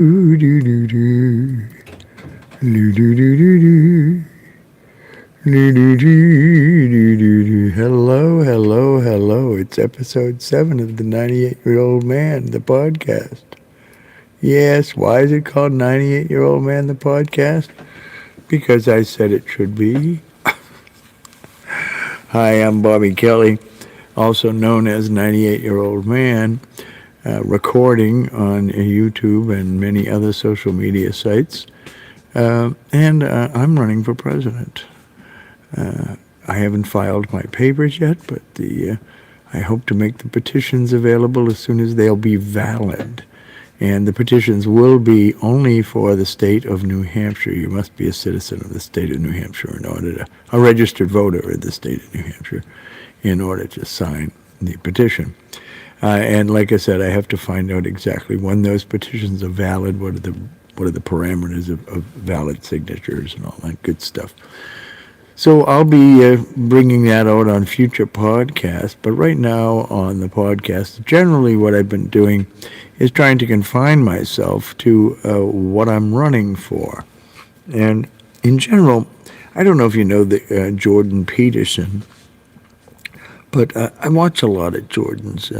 Ooh, doo, doo, doo. Doo, doo, doo, doo, doo. Doo, doo, doo, doo, doo, doo. Hello, hello, hello. It's episode 7 of the 98-Year-Old Man, the podcast. Yes, why is it called 98-Year-Old Man, the podcast? Because I said it should be. Hi, I'm Bobby Kelly, also known as 98-Year-Old Man, recording on YouTube and many other social media sites. And I'm running for president. I haven't filed my papers yet, but I hope to make the petitions available as soon as they'll be valid. And the petitions will be only for the state of New Hampshire. You must be a citizen of the state of New Hampshire in order to, a registered voter in the state of New Hampshire, in order to sign the petition. And like I said, I have to find out exactly when those petitions are valid, what are the parameters of valid signatures and all that good stuff. So I'll be bringing that out on future podcasts, but right now on the podcast, generally what I've been doing is trying to confine myself to what I'm running for. And in general, I don't know if you know Jordan Peterson, but I watch a lot of Jordan's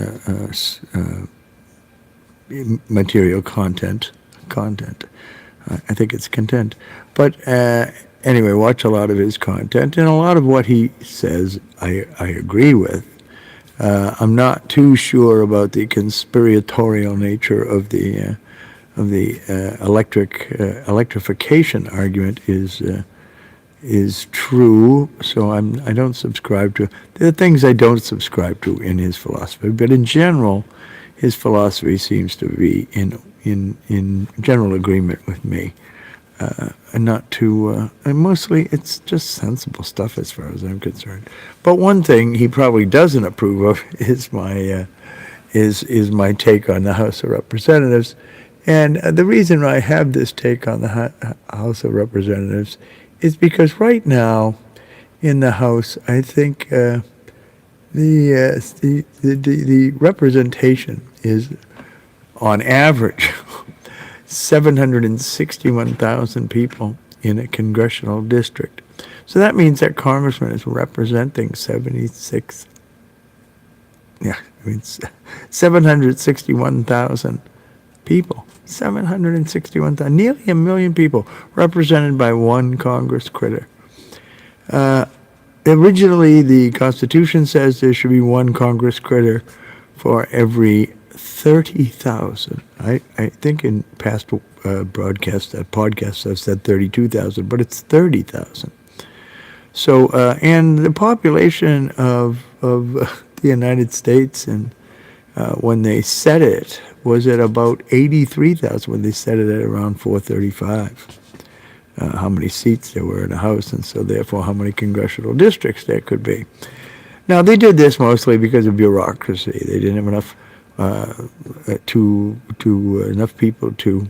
material content. I think it's content. But anyway, watch a lot of his content, and a lot of what he says I agree with. I'm not too sure about the conspiratorial nature of the electrification argument is true. So I don't subscribe to. There are things I don't subscribe to in his philosophy, but in general, his philosophy seems to be in general agreement with me. And not too, and mostly it's just sensible stuff as far as I'm concerned. But one thing he probably doesn't approve of is my take on the House of Representatives. And the reason I have this take on the House of Representatives is because right now in the House, I think the representation is on average 761,000 people in a congressional district. So that means that congressman is representing 761,000 people. 761,000, nearly a million people represented by one Congress critter. Originally, the Constitution says there should be one Congress critter for every 30,000. I think in past podcasts I've said 32,000, but it's 30,000. So and the population of the United States, and when they set it, was at about 83,000. When they set it at around 435. How many seats there were in a House, and so therefore how many congressional districts there could be. Now they did this mostly because of bureaucracy. They didn't have enough enough people to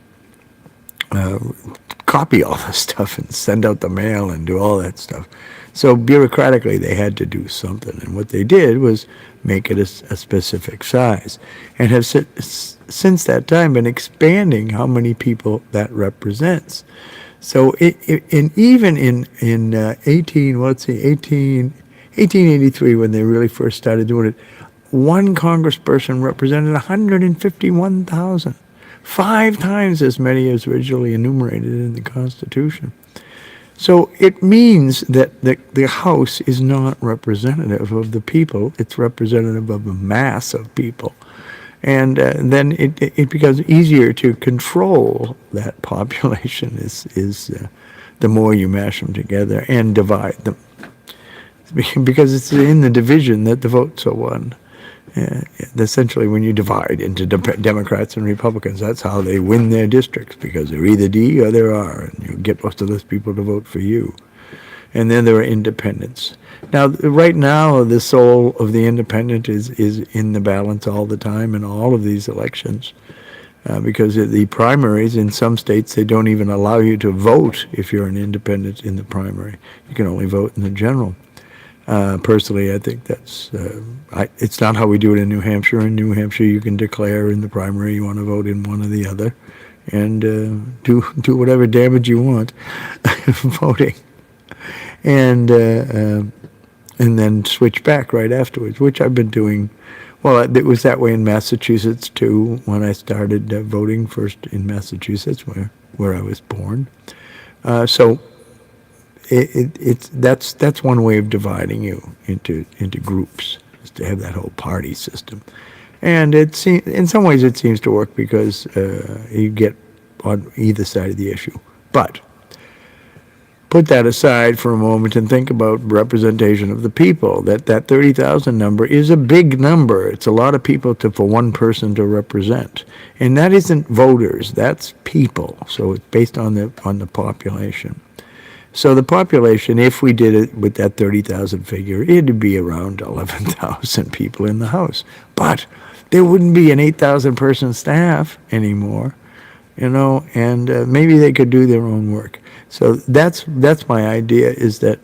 copy all this stuff and send out the mail and do all that stuff. So bureaucratically, they had to do something, and what they did was make it a specific size, and have since that time been expanding how many people that represents. So even in 1883, when they really first started doing it, one congressperson represented 151,000, 5 times as many as originally enumerated in the Constitution. So it means that the House is not representative of the people; it's representative of a mass of people, and then it becomes easier to control that population. Is the more you mash them together and divide them, because it's in the division that the votes are won. Essentially, when you divide into Democrats and Republicans, that's how they win their districts, because they're either D or they're R, and you get most of those people to vote for you. And then there are independents. Now, right now, the soul of the independent is in the balance all the time in all of these elections, because the primaries, in some states, they don't even allow you to vote if you're an independent in the primary. You can only vote in the general. Personally, I think that's it's not how we do it in New Hampshire. In New Hampshire, you can declare in the primary you want to vote in one or the other, and do whatever damage you want voting, and then switch back right afterwards, which I've been doing. Well, it was that way in Massachusetts too when I started voting first in Massachusetts, where I was born. So that's one way of dividing you into groups, is to have that whole party system. And in some ways it seems to work because you get on either side of the issue. But put that aside for a moment and think about representation of the people. That 30,000 number is a big number. It's a lot of people for one person to represent. And that isn't voters, that's people. So it's based on the population. So the population, if we did it with that 30,000 figure, it'd be around 11,000 people in the House. But there wouldn't be an 8,000 person staff anymore, and maybe they could do their own work. So that's my idea, is that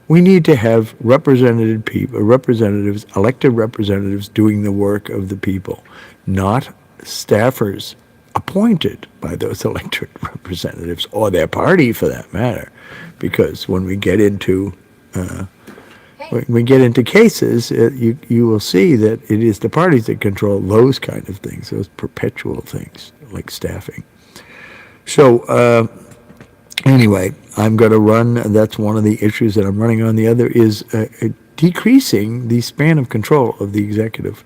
we need to have representatives, elected representatives doing the work of the people, not staffers appointed by those elected representatives, or their party for that matter. Because when we get into cases, you will see that it is the parties that control those kind of things, those perpetual things like staffing. So anyway, I'm going to run. That's one of the issues that I'm running on. The other is decreasing the span of control of the executive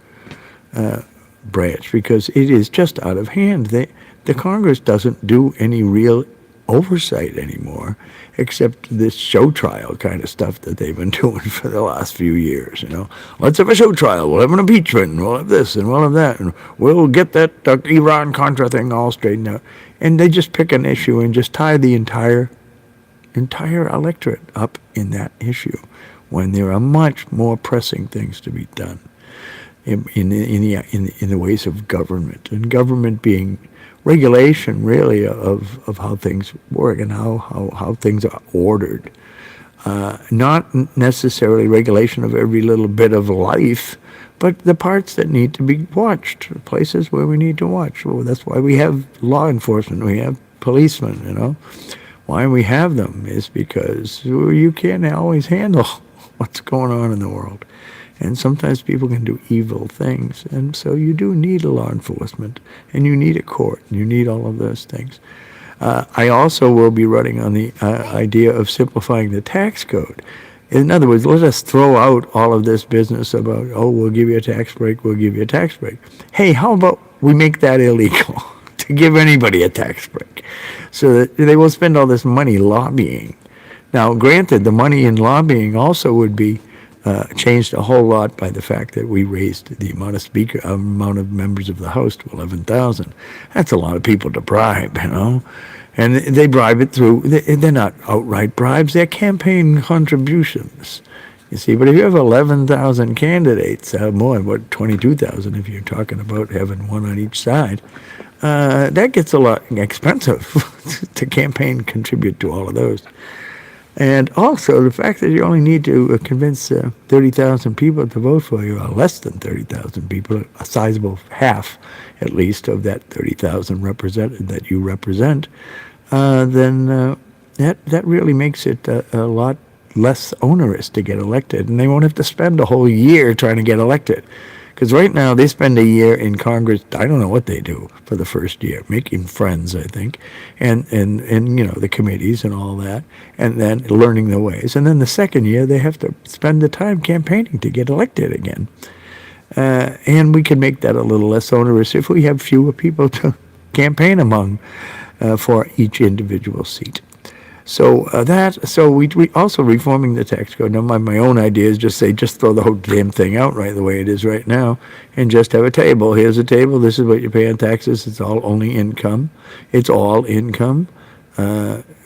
branch, because it is just out of hand. The Congress doesn't do any real oversight anymore, except this show trial kind of stuff that they've been doing for the last few years. Let's have a show trial, we'll have an impeachment, and we'll have this and we'll have that, and we'll get that Iran-Contra thing all straightened out. And they just pick an issue and just tie the entire electorate up in that issue, when there are much more pressing things to be done in the ways of government, and government being regulation, really, of how things work and how things are ordered. Not necessarily regulation of every little bit of life, but the parts that need to be watched, places where we need to watch. Well, that's why we have law enforcement, we have policemen, Why we have them is because you can't always handle what's going on in the world. And sometimes people can do evil things. And so you do need a law enforcement, and you need a court, and you need all of those things. I also will be running on the idea of simplifying the tax code. In other words, let us throw out all of this business about, we'll give you a tax break, we'll give you a tax break. Hey, how about we make that illegal, to give anybody a tax break, so that they will spend all this money lobbying. Now, granted, the money in lobbying also would be changed a whole lot by the fact that we raised the amount of members of the House to 11,000. That's a lot of people to bribe, And they bribe it through, they're not outright bribes, they're campaign contributions. You see, but if you have 11,000 candidates, more, 22,000 if you're talking about having one on each side, that gets a lot expensive to campaign contribute to all of those. And also the fact that you only need to convince 30,000 people to vote for you, or less than 30,000 people, a sizable half at least of that 30,000 that you represent, then that really makes it a lot less onerous to get elected. And they won't have to spend a whole year trying to get elected. Because right now they spend a year in Congress, I don't know what they do for the first year, making friends, I think, and the committees and all that, and then learning the ways. And then the second year they have to spend the time campaigning to get elected again. And we can make that a little less onerous if we have fewer people to campaign among for each individual seat. So we also reforming the tax code. Now my own idea is just throw the whole damn thing out right the way it is right now, and just have a table. Here's a table. This is what you pay on taxes. It's all only income. It's all income.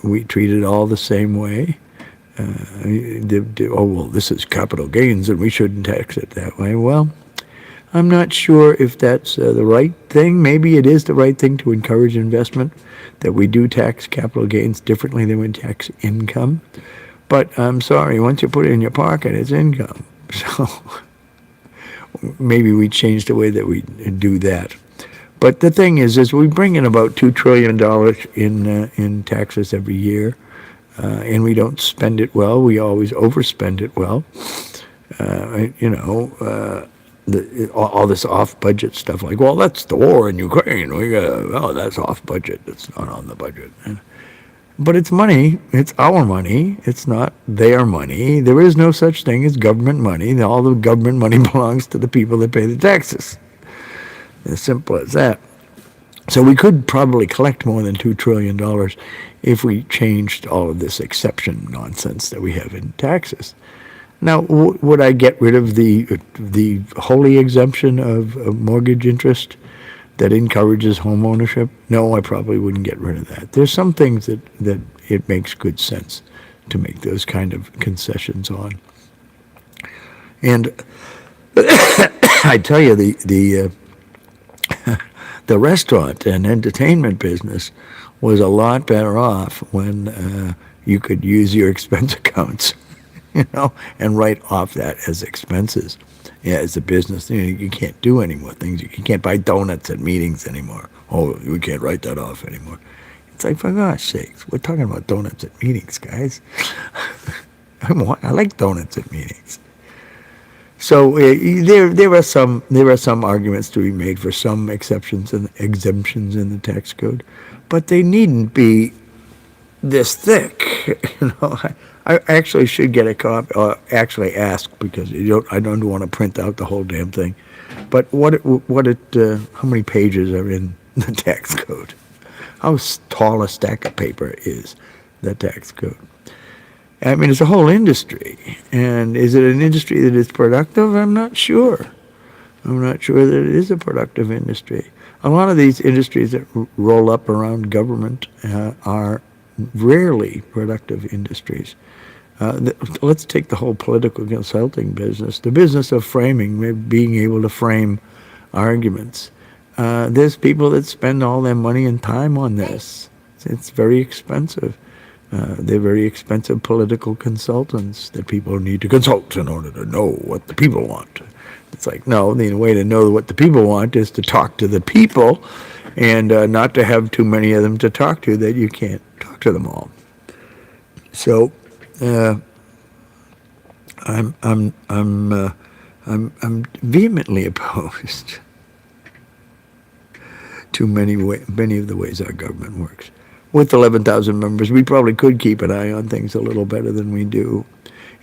We treat it all the same way. This is capital gains, and we shouldn't tax it that way. Well, I'm not sure if that's the right thing. Maybe it is the right thing to encourage investment, that we do tax capital gains differently than we tax income. But I'm sorry, once you put it in your pocket, it's income. So maybe we change the way that we do that. But the thing is we bring in about $2 trillion in taxes every year, and we don't spend it well. We always overspend it well. All this off-budget stuff, like, well, that's the war in Ukraine. That's off-budget. That's not on the budget. But it's money. It's our money. It's not their money. There is no such thing as government money. All the government money belongs to the people that pay the taxes. As simple as that. So we could probably collect more than $2 trillion if we changed all of this exception nonsense that we have in taxes. Now, would I get rid of the holy exemption of mortgage interest that encourages home ownership? No, I probably wouldn't get rid of that. There's some things that it makes good sense to make those kind of concessions on. And I tell you, the restaurant and entertainment business was a lot better off when you could use your expense accounts, and write off that as expenses. Yeah, as a business, you can't do any more things. You can't buy donuts at meetings anymore. Oh, we can't write that off anymore. It's like, for gosh sakes, we're talking about donuts at meetings, guys. I like donuts at meetings. So there are some arguments to be made for some exceptions and exemptions in the tax code, but they needn't be this thick. I actually should get a copy, or actually ask, because I don't want to print out the whole damn thing. But how many pages are in the tax code? How tall a stack of paper is the tax code? I mean, it's a whole industry. And is it an industry that is productive? I'm not sure. I'm not sure that it is a productive industry. A lot of these industries that roll up around government are rarely productive industries. Let's take the whole political consulting business, the business of framing, being able to frame arguments. There's people that spend all their money and time on this. It's very expensive. They're very expensive political consultants that people need to consult in order to know what the people want. It's like, no, the way to know what the people want is to talk to the people, and not to have too many of them to talk to that you can't talk to them all. So I'm vehemently opposed to many of the ways our government works. With 11,000 members, we probably could keep an eye on things a little better than we do.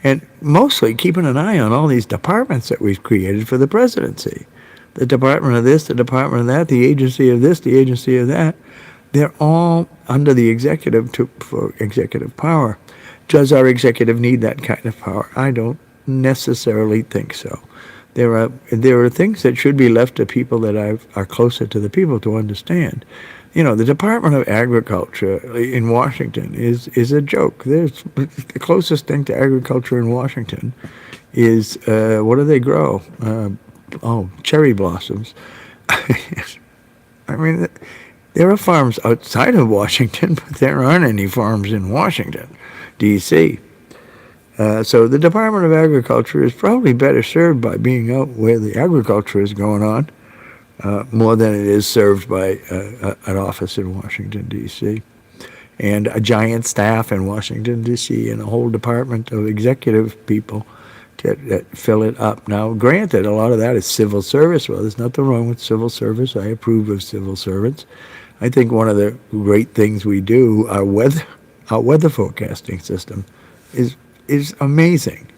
And mostly keeping an eye on all these departments that we've created for the presidency. The department of this, the department of that, the agency of this, the agency of that. They're all under the executive for executive power. Does our executive need that kind of power? I don't necessarily think so. There are things that should be left to people that are closer to the people to understand. The Department of Agriculture in Washington is a joke. The closest thing to agriculture in Washington is, what do they grow? Cherry blossoms. I mean, there are farms outside of Washington, but there aren't any farms in Washington, D.C. So the Department of Agriculture is probably better served by being out where the agriculture is going on, more than it is served by an office in Washington, D.C., and a giant staff in Washington, D.C., and a whole department of executive people that fill it up. Now, granted, a lot of that is civil service. Well, there's nothing wrong with civil service. I approve of civil servants. I think one of the great things we do, our weather forecasting system, is amazing.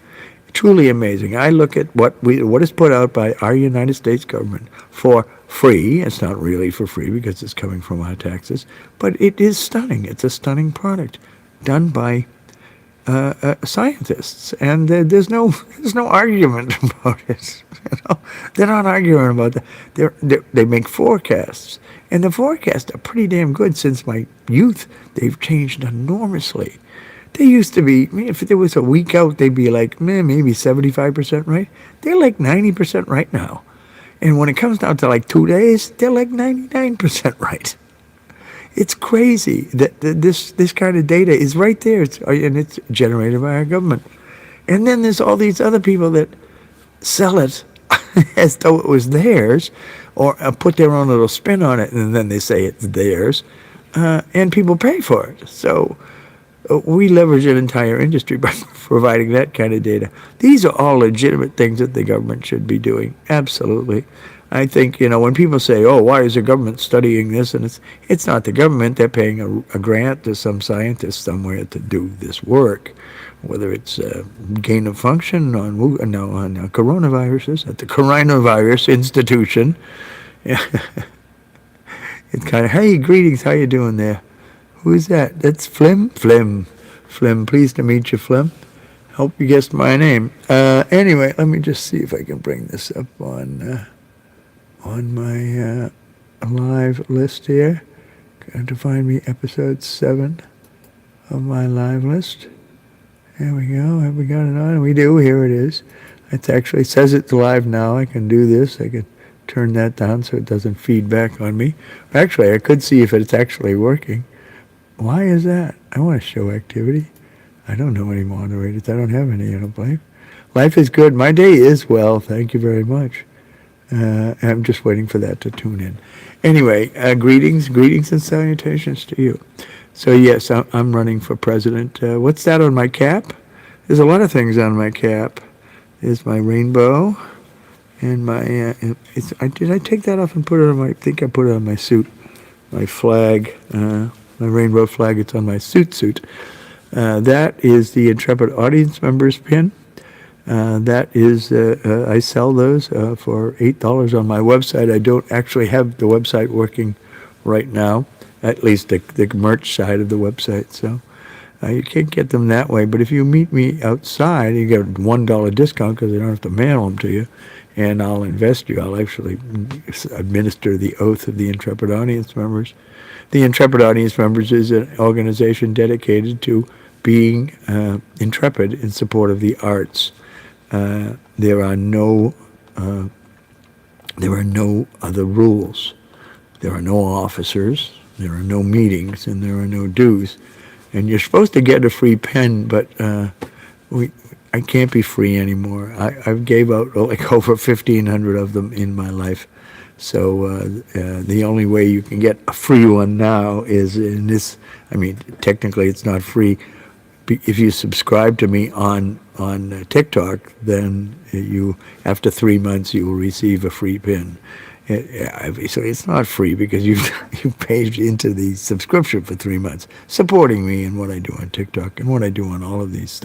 Truly amazing. I look at what is put out by our United States government for free. It's not really for free because it's coming from our taxes, but it is stunning. It's a stunning product done by scientists, and there's no argument about it. They're not arguing about that. They make forecasts, and the forecasts are pretty damn good. Since my youth, they've changed enormously. They used to be, if there was a week out, they'd be like, maybe 75% right. They're like 90% right now. And when it comes down to like 2 days, they're like 99% right. It's crazy that this kind of data is right there, and it's generated by our government. And then there's all these other people that sell it as though it was theirs, or put their own little spin on it, and then they say it's theirs, and people pay for it. So we leverage an entire industry by providing that kind of data. These are all legitimate things that the government should be doing. Absolutely. I think, when people say, oh, why is the government studying this? And it's not the government. They're paying a grant to some scientist somewhere to do this work, whether it's gain of function on coronaviruses at the Coronavirus Institution. It's kind of, hey, greetings, how you doing there? Who's that? That's Flim? Flim. Pleased to meet you, Flim. Hope you guessed my name. Anyway, let me just see if I can bring this up on my live list here. Going to find me episode 7 of my live list. There we go. Have we got it on? We do. Here it is. It actually says it's live now. I can do this. I can turn that down so it doesn't feed back on me. Actually, I could see if it's actually working. Why is that? I want to show activity. I don't know any moderators. I don't have any, I don't believe. Life is good. My day is well. Thank you very much. I'm just waiting for that to tune in. Anyway, greetings and salutations to you. So yes, I'm running for president. What's that on my cap? There's a lot of things on my cap. There's my rainbow, and my. Did I take that off and put it on my? I think I put it on my suit, my flag, my rainbow flag. It's on my suit. That is the Intrepid Audience Members pin. That is, I sell those for $8 on my website. I don't actually have the website working right now, at least the merch side of the website. So you can't get them that way. But if you meet me outside, you get a $1 discount because I don't have to mail them to you, and I'll invest you. I'll actually administer the oath of the Intrepid Audience Members. The Intrepid Audience Members is an organization dedicated to being intrepid in support of the arts. There are no other rules. There are no officers. There are no meetings, and there are no dues. And you're supposed to get a free pen, but I can't be free anymore. I've gave out like over 1,500 of them in my life. So the only way you can get a free one now is in this. I mean, technically it's not free. If you subscribe to me on TikTok, then you, after 3 months, you will receive a free pin. So it's not free because you've paid into the subscription for 3 months, supporting me in what I do on TikTok and what I do on all of these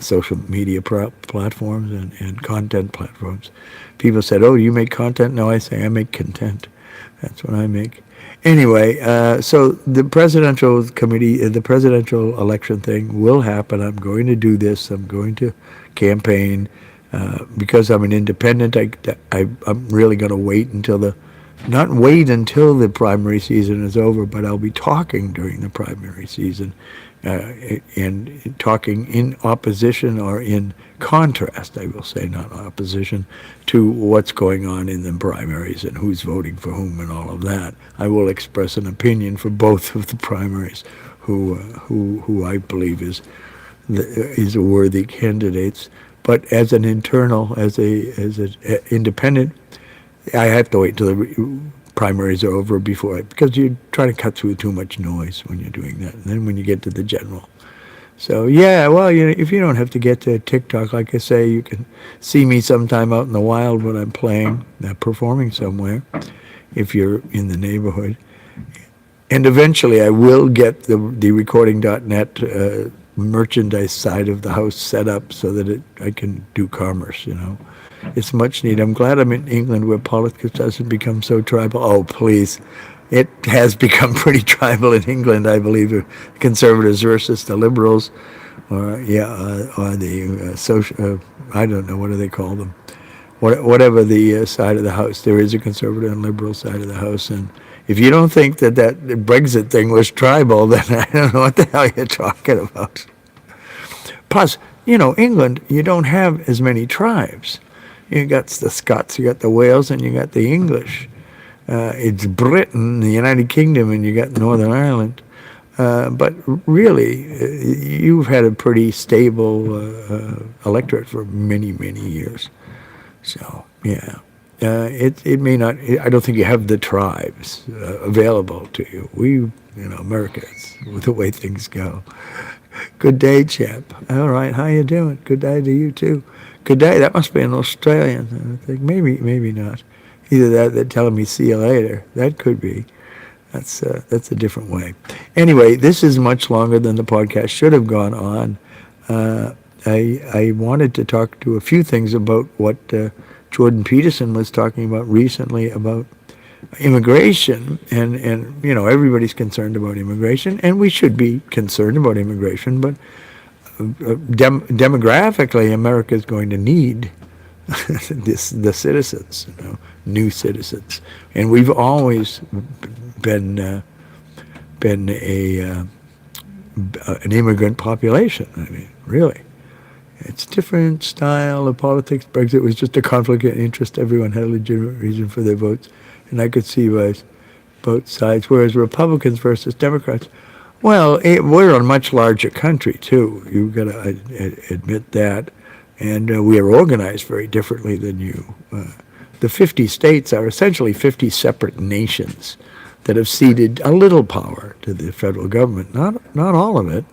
social media platforms and content platforms. People said, "Oh, you make content?" No, I say I make content. That's what I make. Anyway, so the presidential committee, the presidential election thing will happen. I'm going to do this. I'm going to campaign. Because I'm an independent, I'm really going to wait until not wait until the primary season is over, but I'll be talking during the primary season, and talking in opposition or in contrast, I will say, not opposition, to what's going on in the primaries and who's voting for whom and all of that. I will express an opinion for both of the primaries, who I believe is a worthy candidates. But as an internal, as an independent, I have to wait till the primaries are over because you try to cut through too much noise when you're doing that. And then when you get to the general. So yeah, well, if you don't have to get to TikTok, like I say, you can see me sometime out in the wild when I'm playing, performing somewhere, if you're in the neighborhood. And eventually I will get the recording.net merchandise side of the house set up so that I can do commerce, It's much needed. I'm glad I'm in England where politics doesn't become so tribal. Oh, please. It has become pretty tribal in England, I believe. Conservatives versus the liberals, or the social, I don't know, what do they call them? Whatever the side of the house. There is a conservative and liberal side of the house, and if you don't think that Brexit thing was tribal, then I don't know what the hell you're talking about. Plus, England, you don't have as many tribes. You got the Scots, you got the Wales, and you got the English. It's Britain, the United Kingdom, and you got Northern Ireland. But really, you've had a pretty stable electorate for many, many years. So, yeah. It may not, I don't think you have the tribes available to you. Americans, with the way things go. Good day, chap. All right, how you doing? Good day to you, too. Good day, that must be an Australian. I think maybe not. Either that, they're telling me see you later. That could be. That's a different way. Anyway, this is much longer than the podcast should have gone on. I wanted to talk to a few things about what Jordan Peterson was talking about recently about immigration, and everybody's concerned about immigration, and we should be concerned about immigration, but demographically, America is going to need the citizens, new citizens, and we've always been an immigrant population. I mean, really. It's a different style of politics. Brexit was just a conflict of interest. Everyone had a legitimate reason for their votes, and I could see both sides. Whereas Republicans versus Democrats, well, we're a much larger country too. You've got to admit that, and we are organized very differently than you. The 50 states are essentially 50 separate nations that have ceded a little power to the federal government. Not all of it,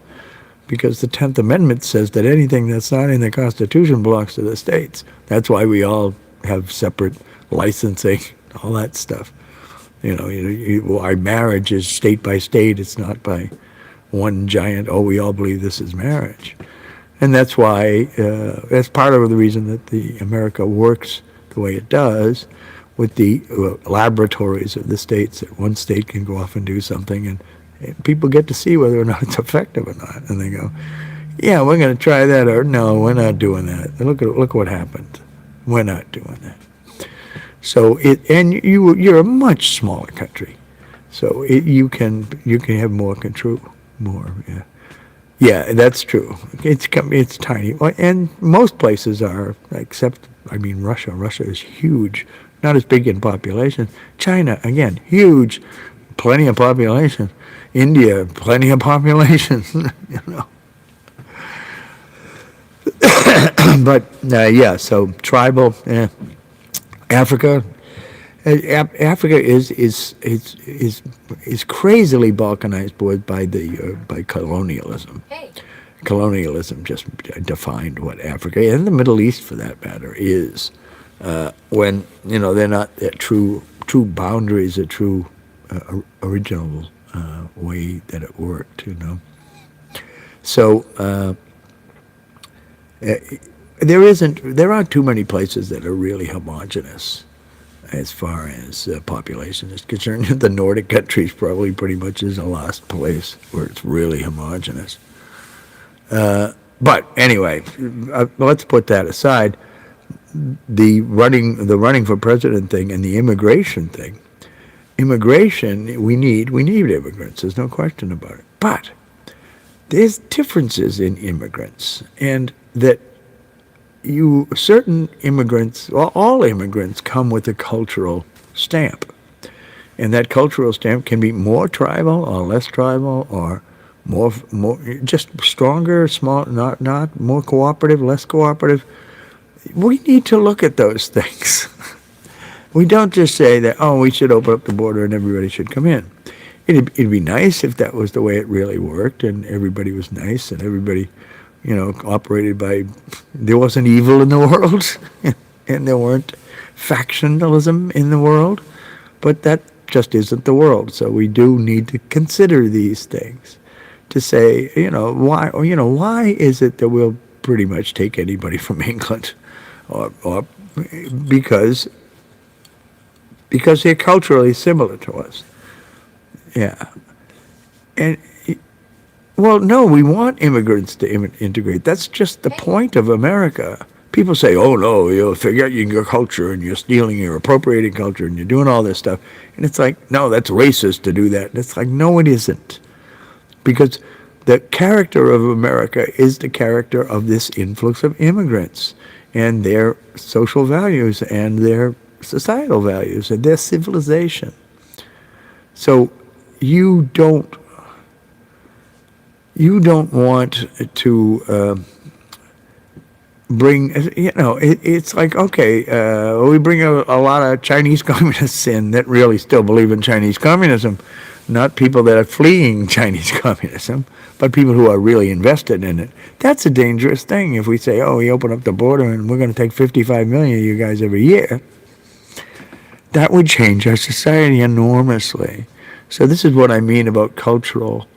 because the 10th Amendment says that anything that's not in the Constitution belongs to the states. That's why we all have separate licensing, all that stuff. Our marriage is state by state. It's not by one giant, we all believe this is marriage. And that's why, that's part of the reason that the America works the way it does, with the laboratories of the states. That one state can go off and do something, and people get to see whether or not it's effective or not, and they go, "Yeah, we're going to try that," or "No, we're not doing that. Look what happened. We're not doing that." So you're a much smaller country, so you can have more control, more. Yeah, that's true. It's tiny, and most places are, except Russia. Russia is huge, not as big in population. China, again, huge, plenty of population. India, plenty of population, But so tribal. Africa is crazily balkanized by colonialism. Hey. Colonialism just defined what Africa, and the Middle East for that matter, is. When they're not true boundaries, a true original way that it worked, So there aren't too many places that are really homogenous as far as population is concerned. The Nordic countries probably pretty much is the last place where it's really homogenous. But anyway, let's put that aside. The running for president thing and the immigration thing. Immigration, we need immigrants. There's no question about it. But there's differences in immigrants, and that certain immigrants, well, all immigrants come with a cultural stamp, and that cultural stamp can be more tribal or less tribal, or more just stronger, small, not more cooperative, less cooperative. We need to look at those things. We don't just say that, we should open up the border and everybody should come in. It'd be nice if that was the way it really worked, and everybody was nice, and everybody, operated by, there wasn't evil in the world, and there weren't factionalism in the world, but that just isn't the world. So we do need to consider these things to say, why is it that we'll pretty much take anybody from England, or because they're culturally similar to us. Yeah. And, well, no, we want immigrants to integrate. That's just the point of America. People say, oh, no, you're forgetting your culture, and you're stealing, you're appropriating culture, and you're doing all this stuff. And it's like, no, that's racist to do that. And it's like, no, it isn't. Because the character of America is the character of this influx of immigrants and their social values and their societal values and their civilization. So you don't want to bring, it's like, okay, we bring a lot of Chinese communists in that really still believe in Chinese communism, not people that are fleeing Chinese communism, but people who are really invested in it. That's a dangerous thing if we say, oh, we open up the border and we're going to take 55 million of you guys every year. That would change our society enormously. So this is what I mean about cultural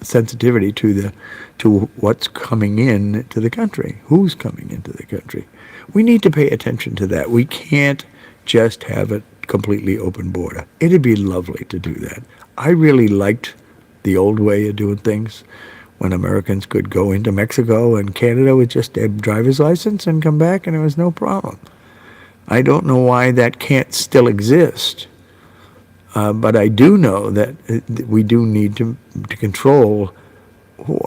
sensitivity to what's coming in to the country, who's coming into the country. We need to pay attention to that. We can't just have a completely open border. It'd be lovely to do that. I really liked the old way of doing things when Americans could go into Mexico and Canada with just a driver's license and come back and there was no problem. I don't know why that can't still exist. But I do know that we do need to control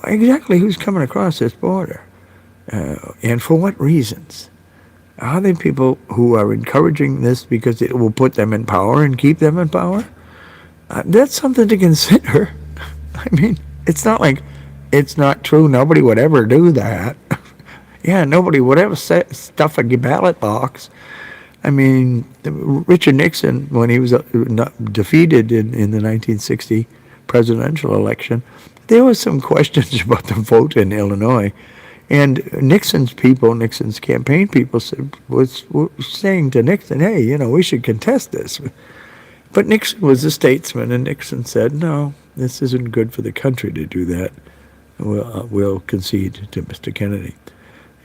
exactly who's coming across this border and for what reasons. Are they people who are encouraging this because it will put them in power and keep them in power? That's something to consider. I mean, it's not like it's not true. Nobody would ever do that. Yeah, nobody would ever stuff a ballot box. I mean, Richard Nixon, when he was defeated in the 1960 presidential election, there was some questions about the vote in Illinois. And Nixon's campaign people was saying to Nixon, hey, we should contest this. But Nixon was a statesman, and Nixon said, no, this isn't good for the country to do that. We'll concede to Mr. Kennedy.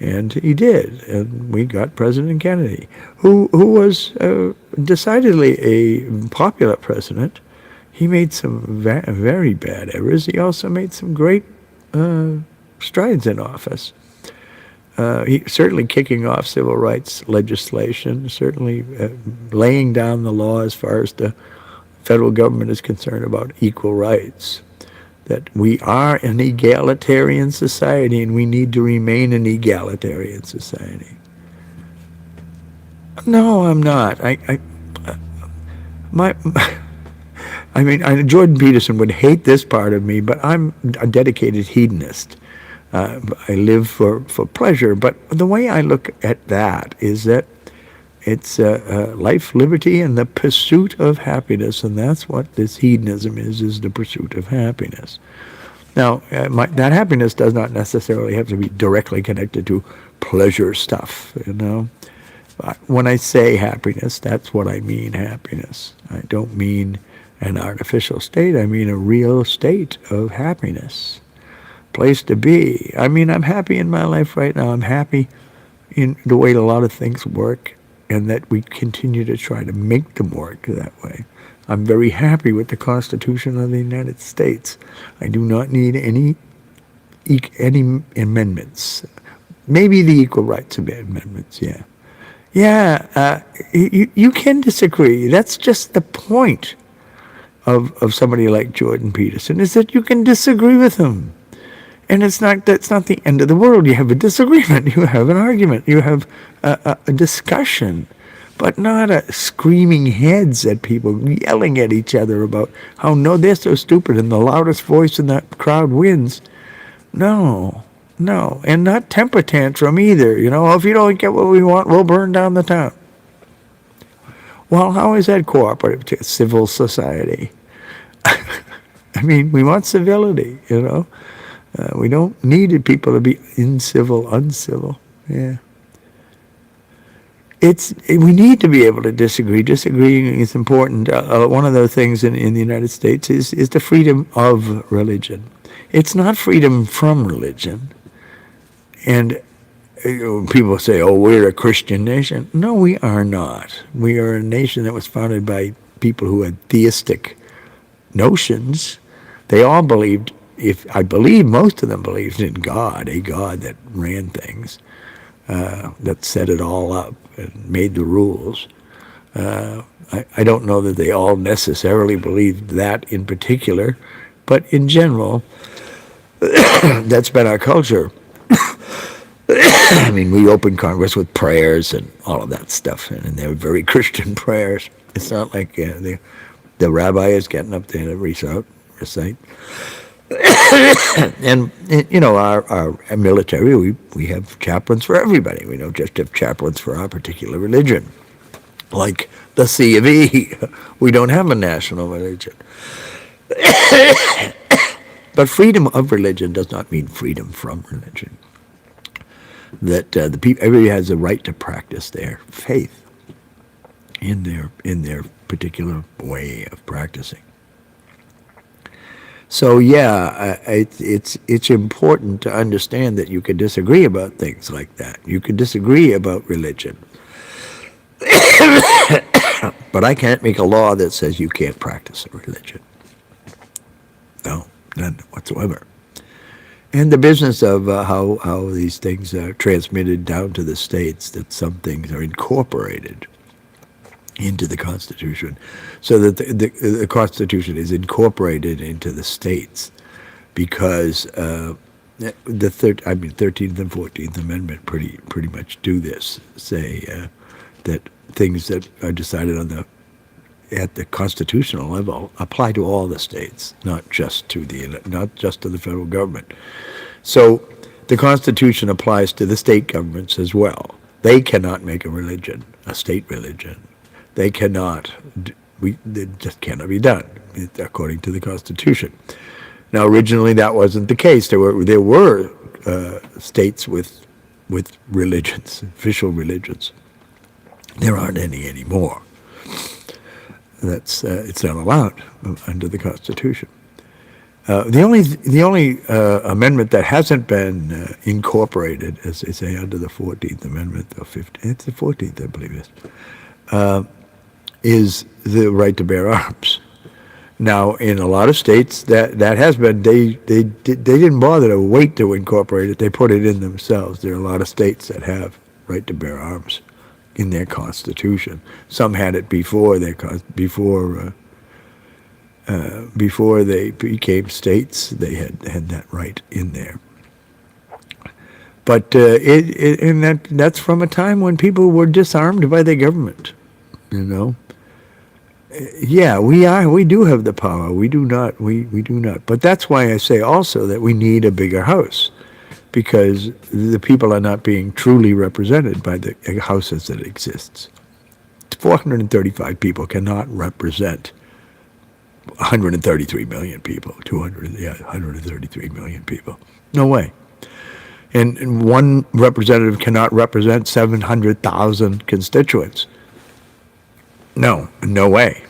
And he did, and we got President Kennedy, who was decidedly a popular president. He made some very bad errors. He also made some great strides in office. He certainly kicking off civil rights legislation, certainly laying down the law as far as the federal government is concerned about equal rights. That we are an egalitarian society and we need to remain an egalitarian society. No, I'm not. I mean, Jordan Peterson would hate this part of me, but I'm a dedicated hedonist. I live for pleasure, but the way I look at that is that it's life, liberty, and the pursuit of happiness, and that's what this hedonism is the pursuit of happiness. Now, that happiness does not necessarily have to be directly connected to pleasure stuff, But when I say happiness, that's what I mean, happiness. I don't mean an artificial state. I mean a real state of happiness, place to be. I mean, I'm happy in my life right now. I'm happy in the way a lot of things work, and that we continue to try to make them work that way. I'm very happy with the Constitution of the United States. I do not need any amendments. Maybe the Equal Rights Amendments, yeah. Yeah, you can disagree. That's just the point of somebody like Jordan Peterson, is that you can disagree with him. And that's not the end of the world. You have a disagreement. You have an argument. You have a discussion, but not a screaming heads at people, yelling at each other about how, no, they're so stupid and the loudest voice in that crowd wins. No. And not temper tantrum either. If you don't get what we want, we'll burn down the town. Well, how is that cooperative to civil society? I mean, we want civility, we don't need people to be uncivil. Yeah. We need to be able to disagree. Disagreeing is important. One of the things in the United States is the freedom of religion. It's not freedom from religion. And people say, oh, we're a Christian nation. No, we are not. We are a nation that was founded by people who had theistic notions. They all believed, I believe most of them believed in God, a God that ran things, that set it all up and made the rules. I don't know that they all necessarily believed that in particular, but in general, that's been our culture. I mean, we opened Congress with prayers and all of that stuff, and they were very Christian prayers. It's not like the rabbi is getting up there to recite. And you know, our military, we have chaplains for everybody. We don't just have chaplains for our particular religion. Like the C of E, we don't have a national religion. But freedom of religion does not mean freedom from religion. That the people, everybody has a right to practice their faith in their particular way of practicing. So yeah, it's important to understand that you can disagree about things like that. You can disagree about religion, but I can't make a law that says you can't practice a religion. No, none whatsoever. And the business of how these things are transmitted down to the states, that some things are incorporated into the Constitution, so that the Constitution is incorporated into the states, because the 13th and 14th Amendment pretty much do this. Say that things that are decided at the constitutional level apply to all the states, not just to the federal government. So the Constitution applies to the state governments as well. They cannot make a religion, a state religion. They cannot. It just cannot be done according to the Constitution. Now, originally that wasn't the case. There were states with religions, official religions. There aren't any anymore. It's not allowed under the Constitution. The only amendment that hasn't been incorporated, as they say, under the 14th Amendment, or 15th, it's the 14th, I believe is the right to bear arms. Now, in a lot of states, that has been, they didn't bother to wait to incorporate it. They put it in themselves. There are a lot of states that have right to bear arms in their constitution. Some had it before they became states. They had that right in there. But that's from a time when people were disarmed by the government. You know. Yeah, we do have the power. We do not. But that's why I say also that we need a bigger house, because the people are not being truly represented by the house as it exists. 435 people cannot represent 133 million people. 133 million people. No way. And one representative cannot represent 700,000 constituents. No way.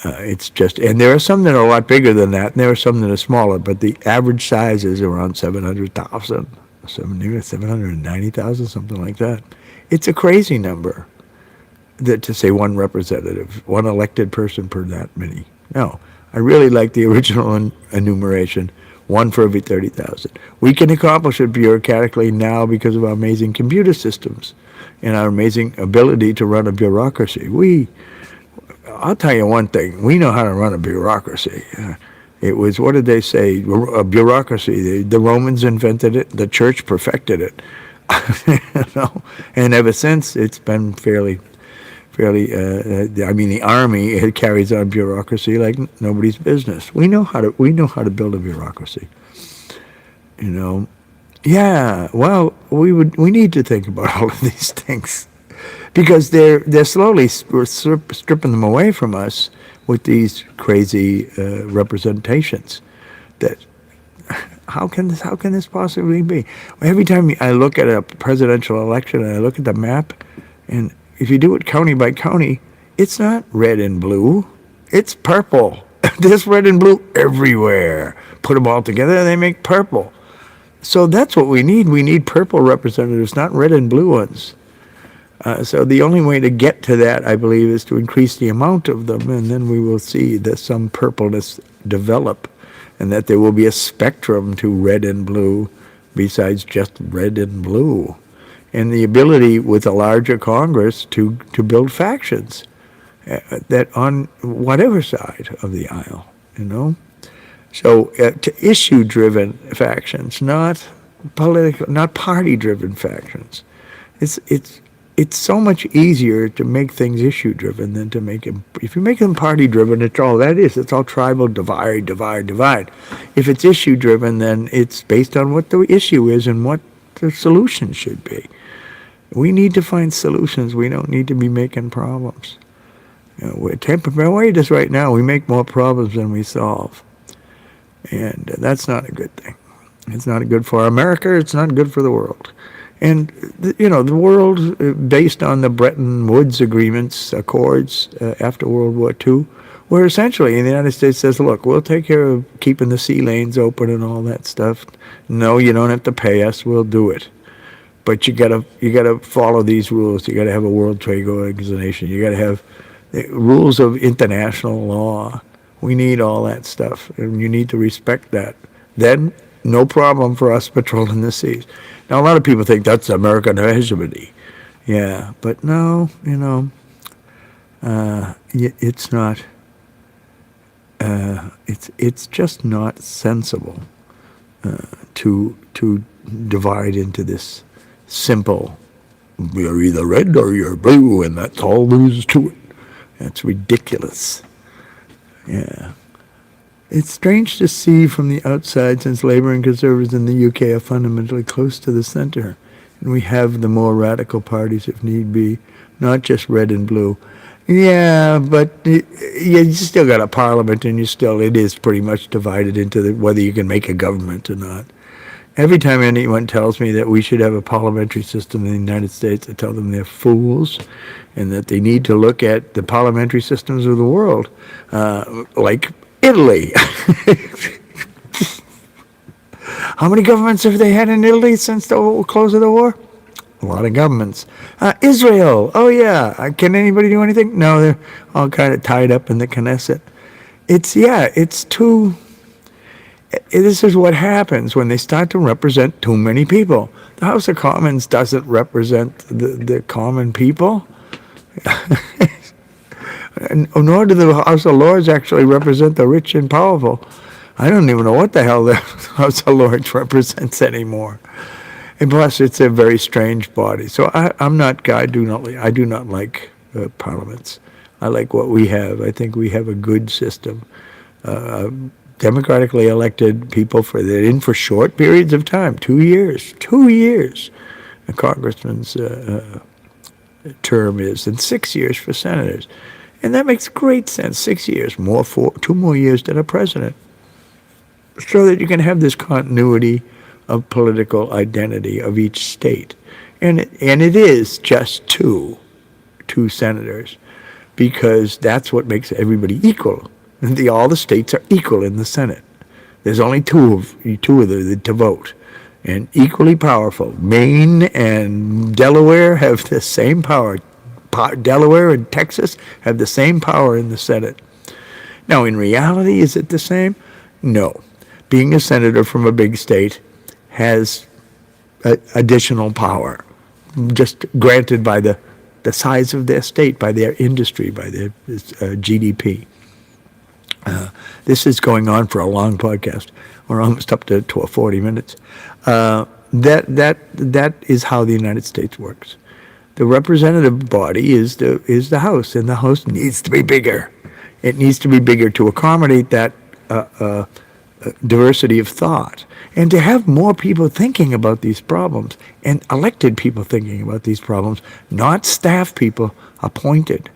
It's just, and there are some that are a lot bigger than that, and there are some that are smaller, but the average size is around 700,000, 790,000, something like that. It's a crazy number to say one representative, one elected person per that many. No, I really like the original enumeration, one for every 30,000. We can accomplish it bureaucratically now because of our amazing computer systems and our amazing ability to run a bureaucracy. I'll tell you one thing, we know how to run a bureaucracy. It was, what did they say, a bureaucracy. The Romans invented it, the church perfected it. You know? And ever since, it's been fairly, the army, it carries on bureaucracy like nobody's business. We know how to build a bureaucracy. You know. Yeah, well, we need to think about all of these things, because they're slowly stripping them away from us with these crazy representations. That how can this possibly be? Every time I look at a presidential election and I look at the map, and if you do it county by county, it's not red and blue, it's purple. There's red and blue everywhere. Put them all together and they make purple. So that's what we need. We need purple representatives, not red and blue ones. So the only way to get to that, I believe, is to increase the amount of them, and then we will see that some purpleness develop, and that there will be a spectrum to red and blue besides just red and blue. And the ability with a larger Congress to build factions that on whatever side of the aisle, you know. So to issue-driven factions, not political, not party-driven factions. It's it's so much easier to make things issue-driven than to make them... If you make them party-driven, it's all that is. It's all tribal, divide, divide, divide. If it's issue-driven, then it's based on what the issue is and what the solution should be. We need to find solutions. We don't need to be making problems. We're the way it is right now, we make more problems than we solve. And that's not a good thing. It's not good for America. It's not good for the world. And, the world, based on the Bretton Woods agreements, accords after World War II, where essentially the United States says, look, we'll take care of keeping the sea lanes open and all that stuff. No, you don't have to pay us. We'll do it. But you gotta follow these rules. You gotta have a World Trade Organization. You gotta have rules of international law. We need all that stuff, and you need to respect that. Then, no problem for us patrolling the seas. Now, a lot of people think that's American hegemony. Yeah, but no, it's not. It's just not sensible to divide into this simple. You're either red or you're blue, and that's all there is to it. That's ridiculous. Yeah. It's strange to see from the outside, since Labour and Conservatives in the UK are fundamentally close to the centre, and we have the more radical parties if need be, not just red and blue. Yeah, but you still got a parliament, and it is pretty much divided into whether you can make a government or not. Every time anyone tells me that we should have a parliamentary system in the United States, I tell them they're fools, and that they need to look at the parliamentary systems of the world, like Italy. How many governments have they had in Italy since the close of the war? A lot of governments. Israel. Oh, yeah. Can anybody do anything? No, they're all kind of tied up in the Knesset. It's too... This is what happens when they start to represent too many people. The House of Commons doesn't represent the common people. Nor do the House of Lords actually represent the rich and powerful. I don't even know what the hell the House of Lords represents anymore. And plus, it's a very strange body. So I do not like parliaments. I like what we have. I think we have a good system. Democratically elected people they're in for short periods of time, 2 years. 2 years. A congressman's term is, and 6 years for senators. And that makes great sense. 6 years, 2 more years than a president. So that you can have this continuity of political identity of each state. And it is just two senators, because that's what makes everybody equal. All the states are equal in the Senate. There's only two of them to vote, and equally powerful. Maine and Delaware have the same power. Delaware and Texas have the same power in the Senate. Now, in reality, is it the same? No. Being a senator from a big state has additional power, just granted by the size of their state, by their industry, by their GDP. This is going on for a long podcast. We're almost up to 40 minutes. That is how the United States works. The representative body is the House, and the House needs to be bigger. It needs to be bigger to accommodate that diversity of thought, and to have more people thinking about these problems, and elected people thinking about these problems, not staff people appointed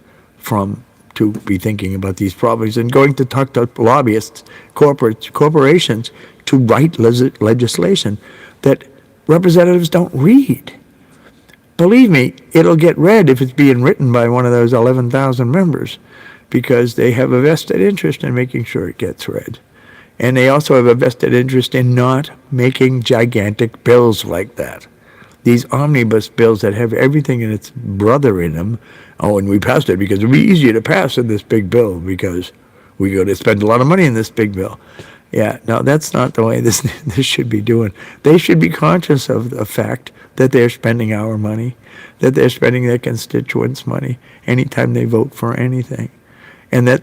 to be thinking about these problems and going to talk to lobbyists, corporations to write legislation that representatives don't read. Believe me, it'll get read if it's being written by one of those 11,000 members, because they have a vested interest in making sure it gets read. And they also have a vested interest in not making gigantic bills like that. These omnibus bills that have everything and its brother in them. Oh, and we passed it because it would be easier to pass in this big bill because we're going to spend a lot of money in this big bill. Yeah, no, that's not the way this should be doing. They should be conscious of the fact that they're spending our money, that they're spending their constituents' money anytime they vote for anything. And that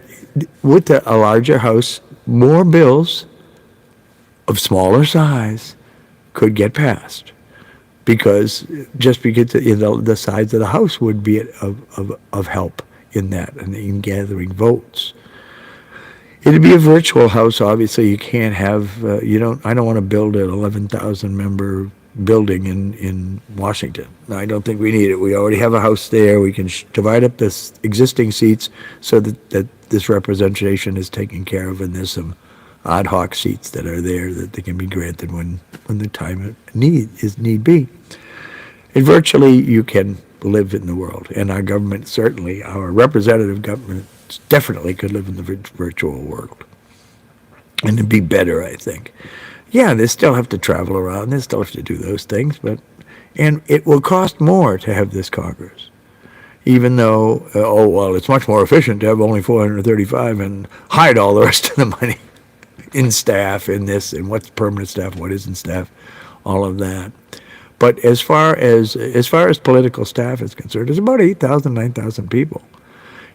with a larger House, more bills of smaller size could get passed. because the size of the House would be of help in that and in gathering votes. It'd be a virtual House. Obviously, you can't have I don't want to build an 11,000 member building in Washington. I don't think we need it. We already have a House there. We can divide up this existing seats so that this representation is taken care of, and there's some ad hoc seats that are there that they can be granted when the time of need be. And virtually, you can live in the world, and our government, certainly our representative government, definitely could live in the virtual world, and it'd be better, I think. Yeah, they still have to travel around, they still have to do those things, and it will cost more to have this Congress, even though it's much more efficient to have only 435 and hide all the rest of the money in staff, in this, and what's permanent staff, what isn't staff, all of that. But as far as political staff is concerned, it's about 8,000, 9,000 people.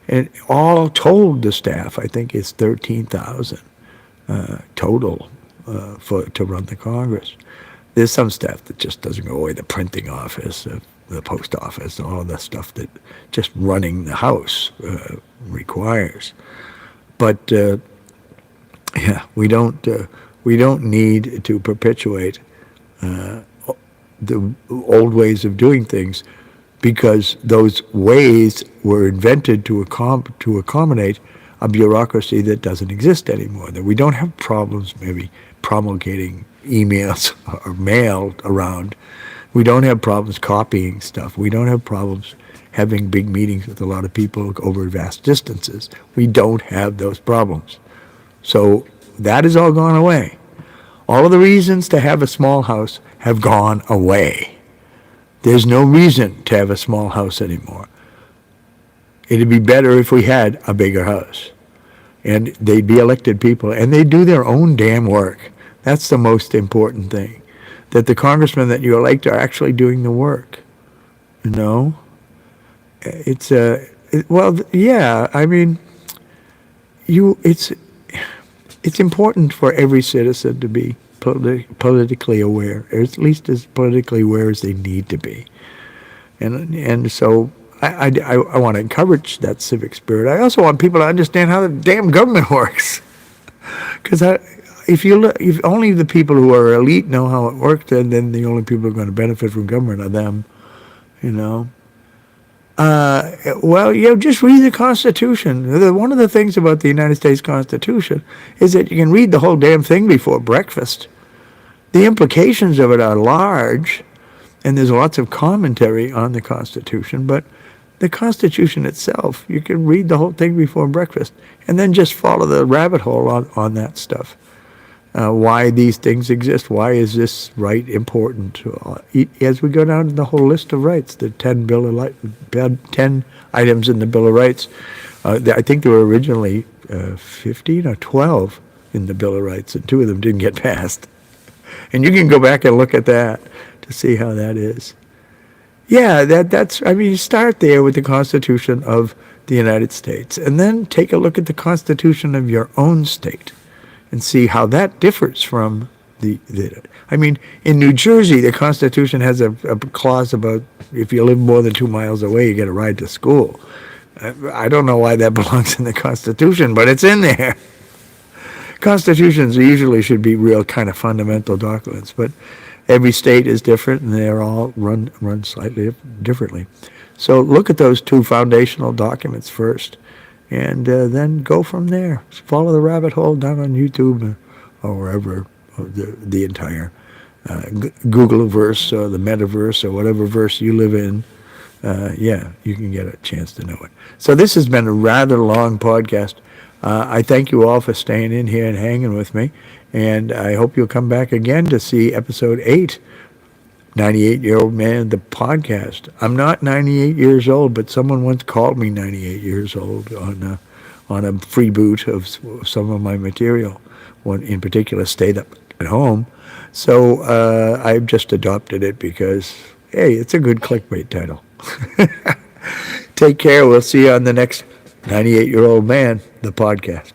And all told, the staff, I think, is 13,000 total to run the Congress. There's some staff that just doesn't go away, the printing office, the post office, all of the stuff that just running the House requires. But we don't need to perpetuate the old ways of doing things, because those ways were invented to accommodate a bureaucracy that doesn't exist anymore. That we don't have problems maybe promulgating emails or mail around. We don't have problems copying stuff. We don't have problems having big meetings with a lot of people over vast distances. We don't have those problems. So that has all gone away. All of the reasons to have a small House have gone away. There's no reason to have a small House anymore. It'd be better if we had a bigger House, and they'd be elected people, and they do their own damn work. That's the most important thing, that the congressmen that you elect are actually doing the work. It's I mean, it's important for every citizen to be politically aware, or at least as politically aware as they need to be. And so I want to encourage that civic spirit. I also want people to understand how the damn government works. Because if only the people who are elite know how it works, then the only people who are going to benefit from government are them. Just read the Constitution. One of the things about the United States Constitution is that you can read the whole damn thing before breakfast. The implications of it are large, and there's lots of commentary on the Constitution, but the Constitution itself, you can read the whole thing before breakfast, and then just follow the rabbit hole on that stuff. Why these things exist, why is this right important? As we go down to the whole list of rights, the 10 items in the Bill of Rights, I think there were originally 15 or 12 in the Bill of Rights, and 2 of them didn't get passed. And you can go back and look at that to see how that is. Yeah, you start there with the Constitution of the United States, and then take a look at the Constitution of your own state and see how that differs from in New Jersey, the Constitution has a clause about if you live more than 2 miles away, you get a ride to school. I don't know why that belongs in the Constitution, but it's in there. Constitutions usually should be real kind of fundamental documents, but every state is different, and they're all run slightly differently. So look at those 2 foundational documents first, and then go from there. Follow the rabbit hole down on YouTube or wherever, the entire Google verse or the metaverse or whatever verse you live in. You can get a chance to know it. So this has been a rather long podcast. I thank you all for staying in here and hanging with me, and I hope you'll come back again to see episode 8, 98-Year-Old Man, the podcast. I'm not 98 years old, but someone once called me 98 years old on a free boot of some of my material. One in particular stayed up at home, so I've just adopted it because, hey, it's a good clickbait title. Take care. We'll see you on the next 98-Year-Old Man, the podcast.